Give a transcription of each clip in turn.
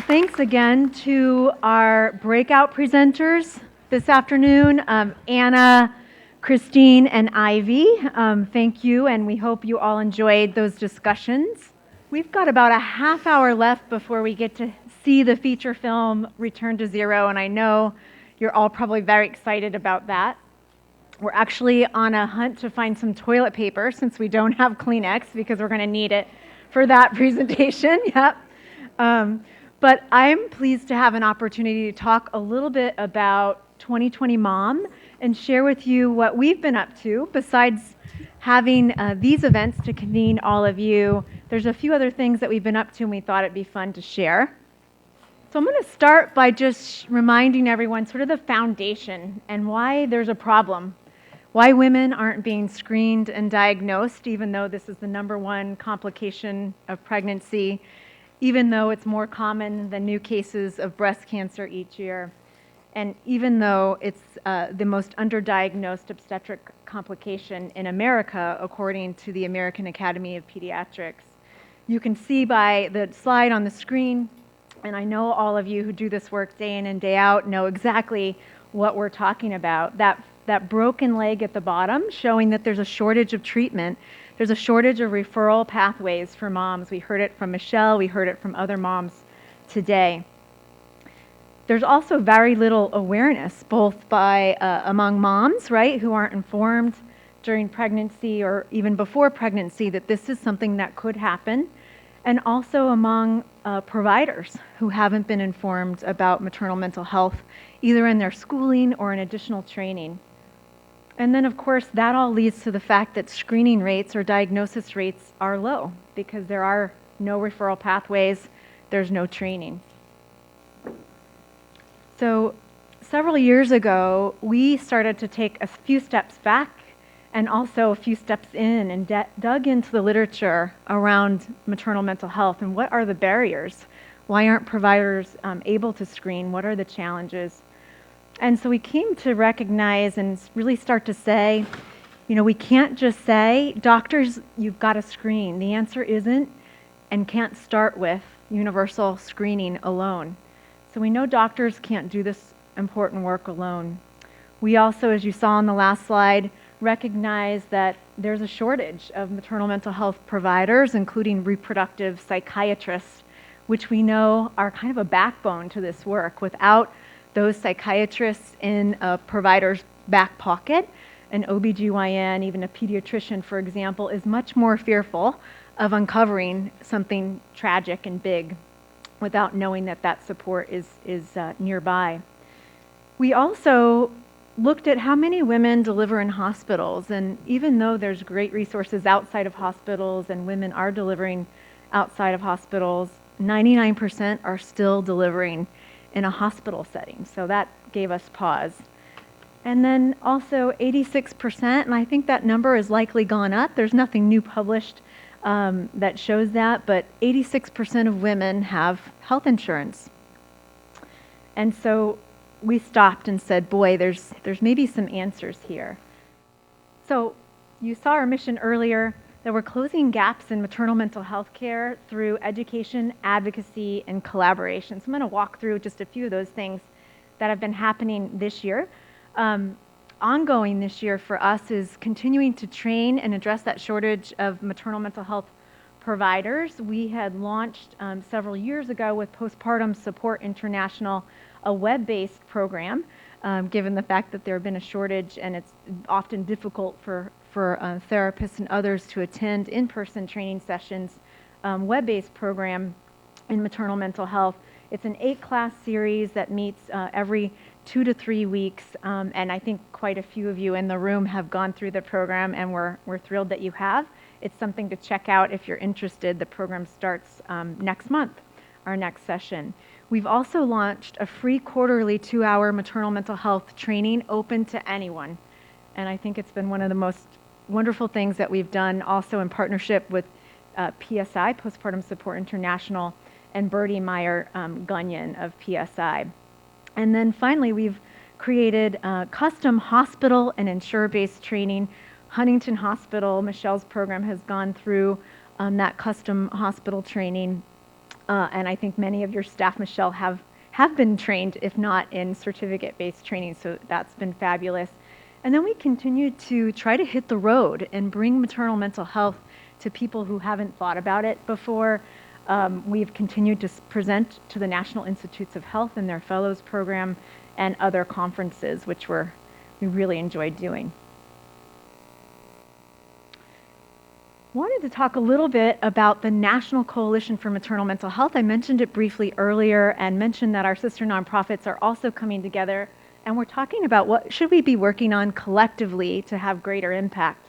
Thanks again to our breakout presenters this afternoon, Anna, Christine, and Ivy. Thank you, and we hope you all enjoyed those discussions. We've got about a half hour left before we get to see the feature film Return to Zero, and I know you're all probably very excited about that. We're actually on a hunt to find some toilet paper since we don't have Kleenex because we're going to need it for that presentation. Yep. But I'm pleased to have an opportunity to talk a little bit about 2020 Mom and share with you what we've been up to. Besides having these events to convene all of you, there's a few other things that we've been up to and we thought it'd be fun to share. So I'm going to start by just reminding everyone sort of the foundation and why there's a problem. Why women aren't being screened and diagnosed, even though this is the #1 complication of pregnancy, even though it's more common than new cases of breast cancer each year, and even though it's the most underdiagnosed obstetric complication in America, according to the American Academy of Pediatrics. You can see by the slide on the screen, and I know all of you who do this work day in and day out know exactly what we're talking about. That broken leg at the bottom, showing that there's a shortage of treatment. There's a shortage of referral pathways for moms. We heard it from Michelle, we heard it from other moms today. There's also very little awareness, both by among moms, right, who aren't informed during pregnancy or even before pregnancy that this is something that could happen, and also among providers who haven't been informed about maternal mental health, either in their schooling or in additional training. And then, of course, that all leads to the fact that screening rates or diagnosis rates are low because there are no referral pathways, there's no training. So several years ago, we started to take a few steps back and also a few steps in and dug into the literature around maternal mental health and what are the barriers? Why aren't providers able to screen? What are the challenges? And so we came to recognize and really start to say, we can't just say, doctors, you've got to screen. The answer isn't and can't start with universal screening alone. So we know doctors can't do this important work alone. We also, as you saw on the last slide, recognize that there's a shortage of maternal mental health providers, including reproductive psychiatrists, which we know are kind of a backbone to this work. Without those psychiatrists in a provider's back pocket, an OBGYN, even a pediatrician, for example, is much more fearful of uncovering something tragic and big without knowing that that support is nearby. We also looked at how many women deliver in hospitals, and even though there's great resources outside of hospitals and women are delivering outside of hospitals, 99% are still delivering in a hospital setting. So that gave us pause. And then also 86%, and I think that number has likely gone up. There's nothing new published that shows that, but 86% of women have health insurance. And so we stopped and said, boy, there's maybe some answers here. So you saw our mission earlier that we're closing gaps in maternal mental health care through education, advocacy, and collaboration. So I'm going to walk through just a few of those things that have been happening this year. Ongoing this year for us is continuing to train and address that shortage of maternal mental health providers. We had launched several years ago with Postpartum Support International, a web-based program, given the fact that there had been a shortage and it's often difficult for therapists and others to attend in-person training sessions, web-based program in maternal mental health. It's an 8-class series that meets every 2 to 3 weeks, and I think quite a few of you in the room have gone through the program, and we're thrilled that you have. It's something to check out if you're interested. The program starts next month, our next session. We've also launched a free quarterly 2-hour maternal mental health training open to anyone, and I think it's been one of the most wonderful things that we've done, also in partnership with PSI, Postpartum Support International, and Bertie Meyer Gunyon of PSI. And then finally, we've created custom hospital and insurer-based training. Huntington Hospital, Michelle's program, has gone through that custom hospital training And I think many of your staff, Michelle, have been trained, if not in certificate-based training, so that's been fabulous. And then we continue to try to hit the road and bring maternal mental health to people who haven't thought about it before. We've continued to present to the National Institutes of Health and their Fellows Program and other conferences, which we really enjoyed doing. Wanted to talk a little bit about the National Coalition for Maternal Mental Health. I mentioned it briefly earlier and mentioned that our sister nonprofits are also coming together, and we're talking about what should we be working on collectively to have greater impact.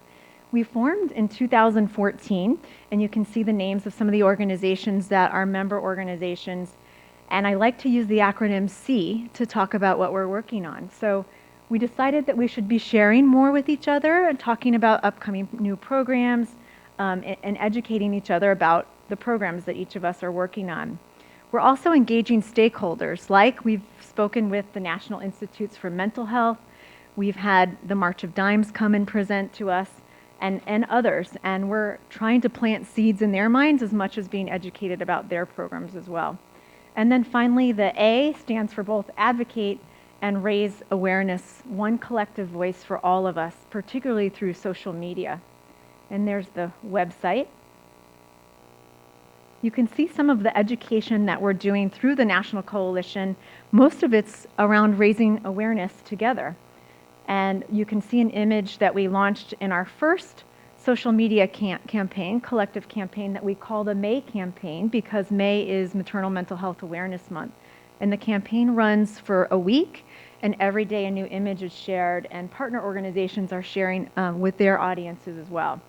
We formed in 2014, and you can see the names of some of the organizations that are member organizations, and I like to use the acronym C to talk about what we're working on. So we decided that we should be sharing more with each other and talking about upcoming new programs, and educating each other about the programs that each of us are working on. We're also engaging stakeholders, like we've spoken with the National Institutes for Mental Health, we've had the March of Dimes come and present to us, and others, and we're trying to plant seeds in their minds as much as being educated about their programs as well. And then finally, the A stands for both advocate and raise awareness, one collective voice for all of us, particularly through social media. And there's the website. You can see some of the education that we're doing through the National Coalition. Most of it's around raising awareness together. And you can see an image that we launched in our first social media campaign, collective campaign that we call the May campaign, because May is Maternal Mental Health Awareness Month. And the campaign runs for a week, and every day a new image is shared, and partner organizations are sharing with their audiences as well.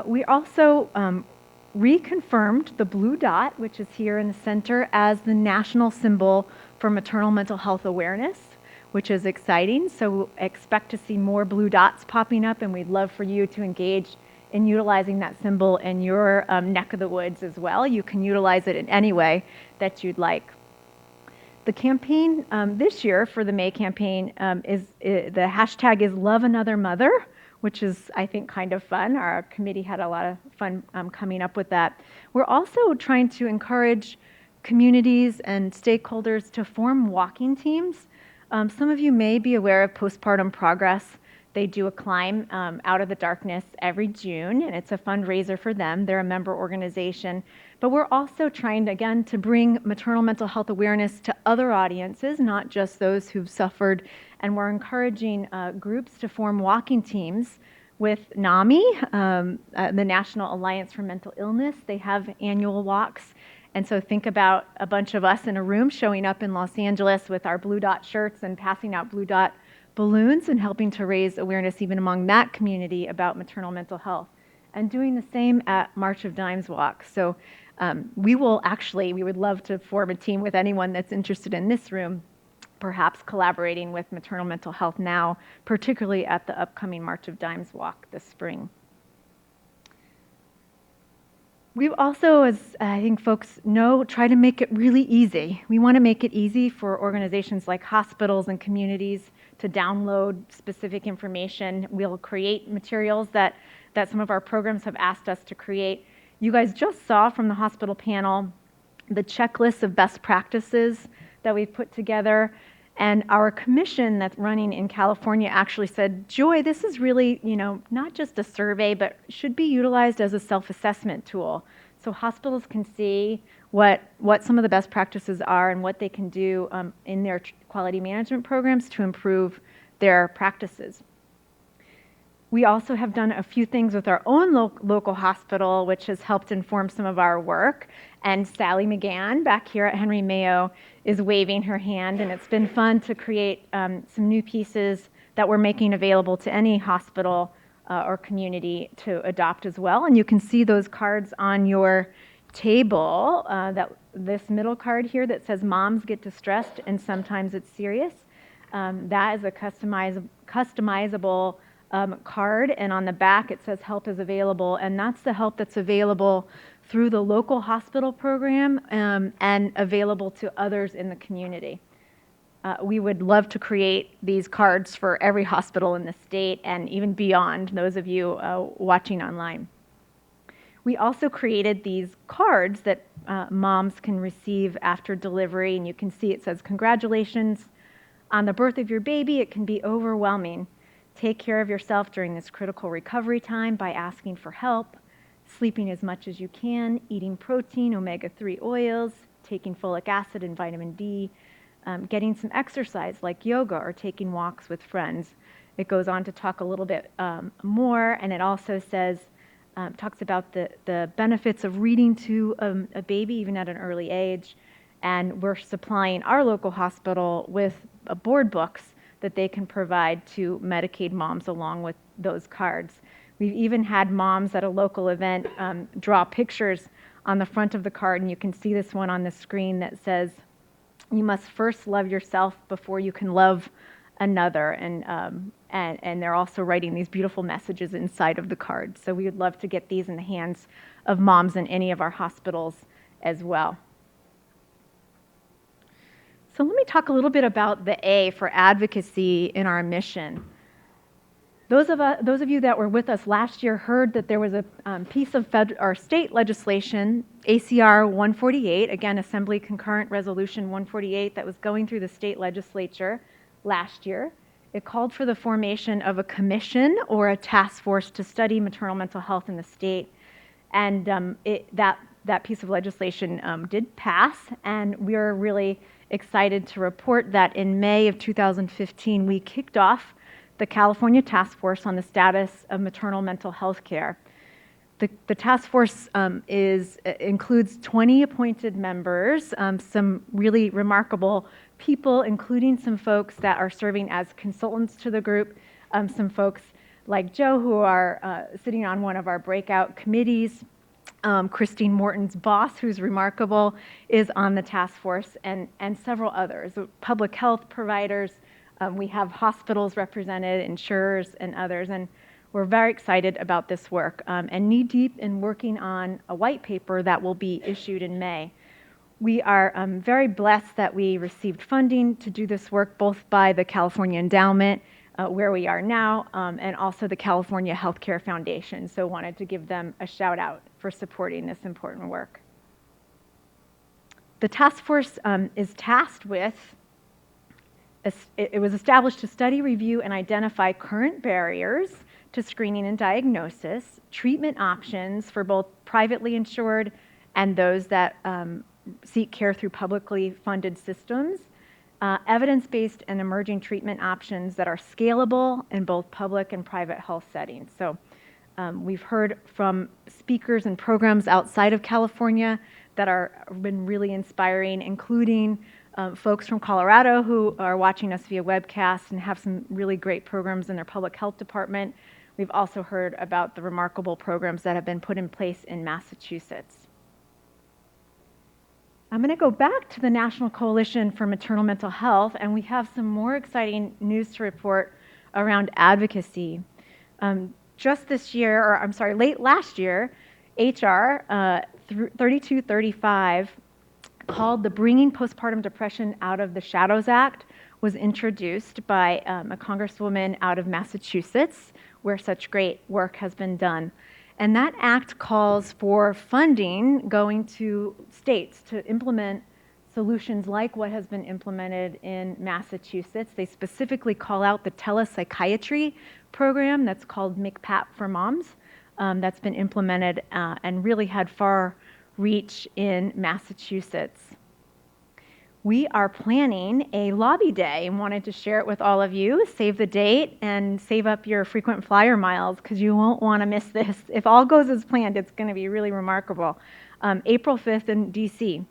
We also reconfirmed the blue dot, which is here in the center, as the national symbol for maternal mental health awareness, which is exciting. So we'll expect to see more blue dots popping up, and we'd love for you to engage in utilizing that symbol in your neck of the woods as well. You can utilize it in any way that you'd like. The campaign this year for the May campaign the hashtag is Love Another Mother, which is, I think, kind of fun. Our committee had a lot of fun coming up with that. We're also trying to encourage communities and stakeholders to form walking teams. Some of you may be aware of Postpartum Progress. They do a climb out of the darkness every June, and it's a fundraiser for them. They're a member organization. But we're also trying, again, to bring maternal mental health awareness to other audiences, not just those who've suffered. And we're encouraging groups to form walking teams with NAMI, the National Alliance for Mental Illness. They have annual walks. And so think about a bunch of us in a room showing up in Los Angeles with our blue dot shirts and passing out blue dot balloons and helping to raise awareness even among that community about maternal mental health. And doing the same at March of Dimes Walk. So we would love to form a team with anyone that's interested in this room, perhaps collaborating with Maternal Mental Health Now, particularly at the upcoming March of Dimes Walk this spring. We've also, as I think folks know, tried to make it really easy. We want to make it easy for organizations like hospitals and communities to download specific information. We'll create materials that some of our programs have asked us to create. You guys just saw from the hospital panel the checklist of best practices that we've put together. And our commission that's running in California actually said, Joy, this is really, not just a survey, but should be utilized as a self-assessment tool. So hospitals can see what some of the best practices are and what they can do in their quality management programs to improve their practices. We also have done a few things with our own local hospital, which has helped inform some of our work. And Sally McGann, back here at Henry Mayo, is waving her hand. And it's been fun to create some new pieces that we're making available to any hospital or community to adopt as well. And you can see those cards on your table. This middle card here that says "Moms get distressed and sometimes it's serious." That is a customizable card, and on the back it says help is available, and that's the help that's available through the local hospital program and available to others in the community. We would love to create these cards for every hospital in the state and even beyond, those of you watching online. We also created these cards that moms can receive after delivery, and you can see it says, "Congratulations on the birth of your baby. It can be overwhelming. Take care of yourself during this critical recovery time by asking for help, sleeping as much as you can, eating protein, omega-3 oils, taking folic acid and vitamin D, getting some exercise like yoga or taking walks with friends." It goes on to talk a little bit more, and it also says, talks about the benefits of reading to a baby even at an early age. And we're supplying our local hospital with board books that they can provide to Medicaid moms along with those cards. We've even had moms at a local event draw pictures on the front of the card, and you can see this one on the screen that says, "You must first love yourself before you can love another." And they're also writing these beautiful messages inside of the card. So we would love to get these in the hands of moms in any of our hospitals as well. So let me talk a little bit about the A for advocacy in our mission. Those of you that were with us last year heard that there was a piece of state legislation, ACR 148, again, Assembly Concurrent Resolution 148, that was going through the state legislature last year. It called for the formation of a commission or a task force to study maternal mental health in the state. And that piece of legislation did pass, and we're really excited to report that in May of 2015, we kicked off the California Task Force on the Status of Maternal Mental Health Care. The task force includes 20 appointed members, some really remarkable people, including some folks that are serving as consultants to the group, some folks like Joe who are sitting on one of our breakout committees. Christine Morton's boss, who's remarkable, is on the task force, and several others, public health providers. We have hospitals represented, insurers, and others, and we're very excited about this work and knee-deep in working on a white paper that will be issued in May. We are very blessed that we received funding to do this work, both by the California Endowment, where we are now, and also the California Healthcare Foundation. So wanted to give them a shout out for supporting this important work. The task force is tasked with, it was established to study, review, and identify current barriers to screening and diagnosis, treatment options for both privately insured and those that seek care through publicly funded systems, evidence-based and emerging treatment options that are scalable in both public and private health settings. So we've heard from speakers and programs outside of California that have been really inspiring, including folks from Colorado who are watching us via webcast and have some really great programs in their public health department. We've also heard about the remarkable programs that have been put in place in Massachusetts. I'm going to go back to the National Coalition for Maternal Mental Health, and we have some more exciting news to report around advocacy. Just this year, or I'm sorry, late last year, HR 3235, called the Bringing Postpartum Depression Out of the Shadows Act, was introduced by a congresswoman out of Massachusetts, where such great work has been done. And that act calls for funding going to states to implement solutions like what has been implemented in Massachusetts. They specifically call out the telepsychiatry program that's called MCPAP for Moms, that's been implemented and really had far reach in Massachusetts. We are planning a lobby day and wanted to share it with all of you. Save the date and save up your frequent flyer miles because you won't want to miss this. If all goes as planned, it's going to be really remarkable. April 5th in DC.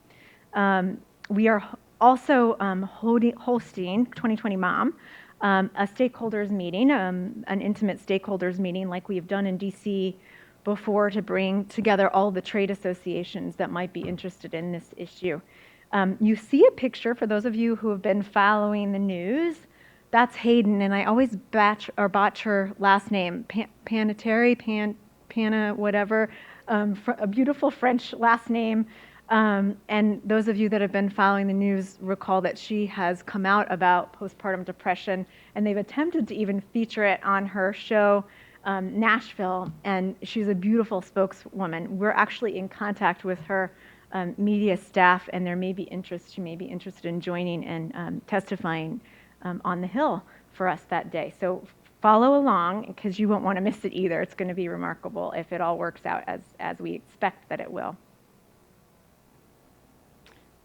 We are also hosting 2020 Mom, a stakeholders meeting, an intimate stakeholders meeting like we've done in DC before to bring together all the trade associations that might be interested in this issue. You see a picture, for those of you who have been following the news, that's Hayden, and I always botch her last name, Pana, whatever, a beautiful French last name. And those of you that have been following the news recall that she has come out about postpartum depression, and they've attempted to even feature it on her show Nashville, and she's a beautiful spokeswoman. We're actually in contact with her media staff, and there may be interest. She may be interested in joining and testifying on the Hill for us that day. So follow along, because you won't want to miss it either. It's going to be remarkable if it all works out as we expect that it will.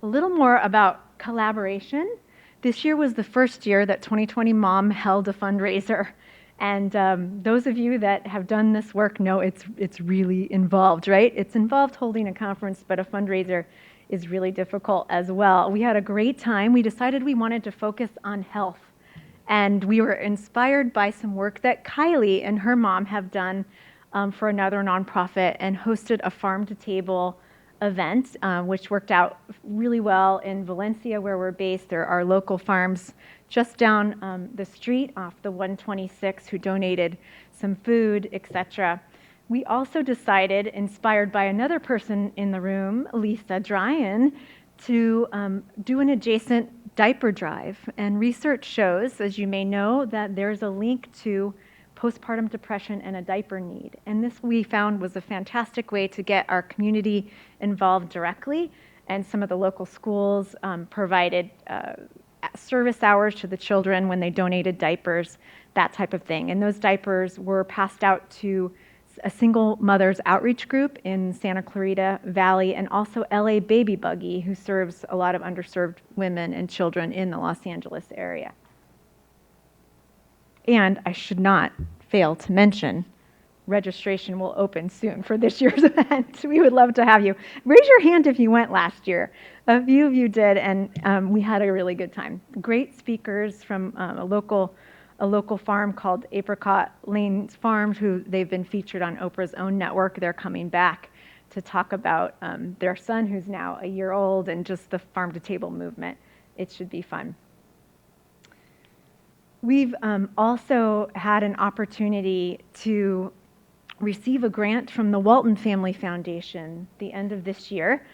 A little more about collaboration. This year was the first year that 2020 Mom held a fundraiser. And those of you that have done this work know it's really involved, right? It's involved holding a conference, but a fundraiser is really difficult as well. We had a great time. We decided we wanted to focus on health. And we were inspired by some work that Kylie and her mom have done for another nonprofit, and hosted a farm-to-table event, which worked out really well in Valencia, where we're based. There are local farms just down the street off the 126 who donated some food, etc. We also decided, inspired by another person in the room, Lisa Dryan, to do an adjacent diaper drive. And research shows, as you may know, that there's a link to postpartum depression and a diaper need. And this, we found, was a fantastic way to get our community involved directly. And some of the local schools provided service hours to the children when they donated diapers, that type of thing. And those diapers were passed out to a single mother's outreach group in Santa Clarita Valley, and also LA Baby Buggy, who serves a lot of underserved women and children in the Los Angeles area. And I should not fail to mention, registration will open soon for this year's event. We would love to have you. Raise your hand if you went last year. A few of you did, and we had a really good time. Great speakers from a local farm called Apricot Lanes Farms, who they've been featured on Oprah's own network. They're coming back to talk about their son, who's now a year old, and just the farm-to-table movement. It should be fun. We've also had an opportunity to receive a grant from the Walton Family Foundation the end of this year.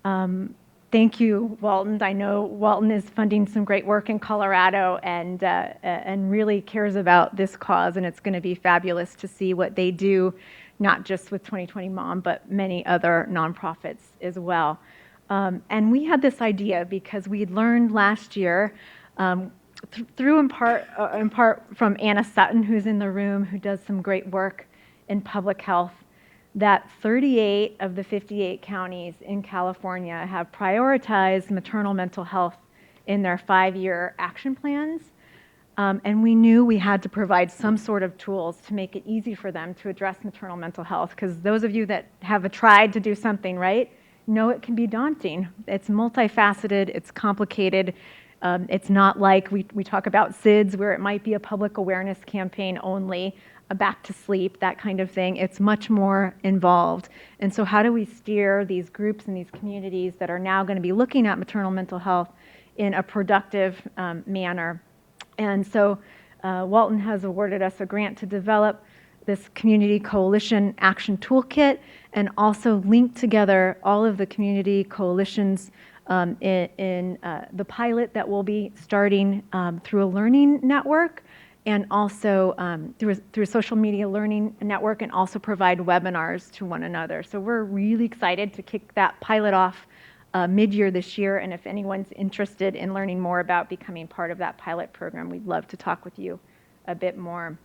Thank you, Walton. I know Walton is funding some great work in Colorado and really cares about this cause, and it's going to be fabulous to see what they do, not just with 2020 Mom, but many other nonprofits as well. And we had this idea because we'd learned last year, through in part from Anna Sutton, who's in the room, who does some great work in public health, that 38 of the 58 counties in California have prioritized maternal mental health in their 5-year action plans. And we knew we had to provide some sort of tools to make it easy for them to address maternal mental health, because those of you that have tried to do something right know it can be daunting. It's multifaceted, it's complicated. It's not like we talk about SIDS, where it might be a public awareness campaign only, a back to sleep, that kind of thing. It's much more involved. And so how do we steer these groups and these communities that are now going to be looking at maternal mental health in a productive manner? And so Walton has awarded us a grant to develop this community coalition action toolkit, and also link together all of the community coalitions in the pilot that we'll be starting through a learning network, and also through a social media learning network, and also provide webinars to one another. So we're really excited to kick that pilot off mid-year this year, and if anyone's interested in learning more about becoming part of that pilot program, we'd love to talk with you a bit more.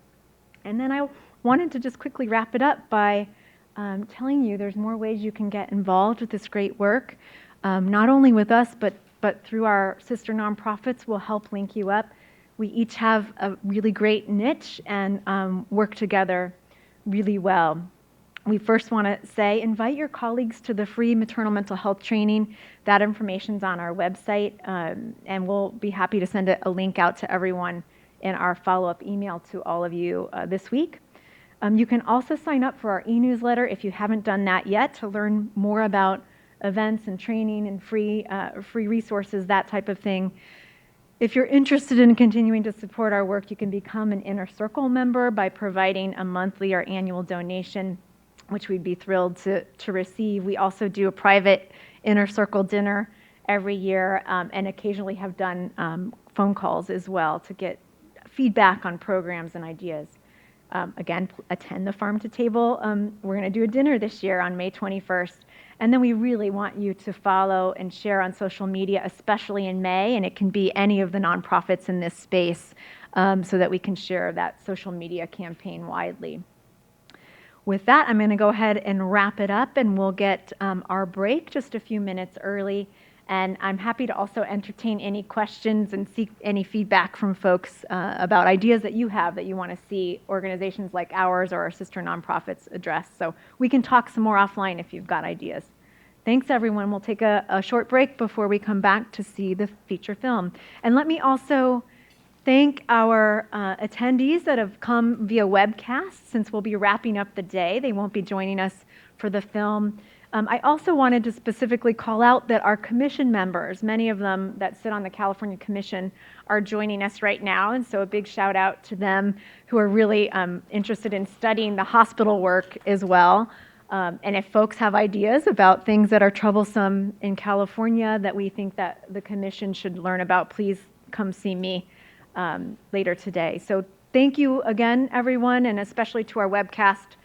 And then I wanted to just quickly wrap it up by telling you there's more ways you can get involved with this great work, not only with us, but through our sister nonprofits. We'll help link you up. We each have a really great niche and work together really well. We first want to say, invite your colleagues to the free maternal mental health training. That information's on our website, and we'll be happy to send a link out to everyone in our follow-up email to all of you this week. You can also sign up for our e-newsletter if you haven't done that yet, to learn more about events and training and free resources, that type of thing. If you're interested in continuing to support our work, you can become an Inner Circle member by providing a monthly or annual donation, which we'd be thrilled to receive. We also do a private Inner Circle dinner every year, and occasionally have done phone calls as well to get feedback on programs and ideas. Again, attend the Farm to Table. We're going to do a dinner this year on May 21st. And then we really want you to follow and share on social media, especially in May, and it can be any of the nonprofits in this space, so that we can share that social media campaign widely. With that, I'm going to go ahead and wrap it up, and we'll get our break just a few minutes early. And I'm happy to also entertain any questions and seek any feedback from folks about ideas that you have that you want to see organizations like ours or our sister nonprofits address. So we can talk some more offline if you've got ideas. Thanks, everyone. We'll take a short break before we come back to see the feature film. And let me also thank our attendees that have come via webcast, since we'll be wrapping up the day. They won't be joining us for the film. I also wanted to specifically call out that our commission members, many of them that sit on the California Commission, are joining us right now, and so a big shout out to them who are really interested in studying the hospital work as well. And if folks have ideas about things that are troublesome in California that we think that the Commission should learn about, please come see me later today. So thank you again, everyone, and especially to our webcast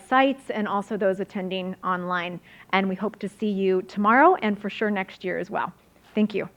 sites and also those attending online. And we hope to see you tomorrow and for sure next year as well. Thank you.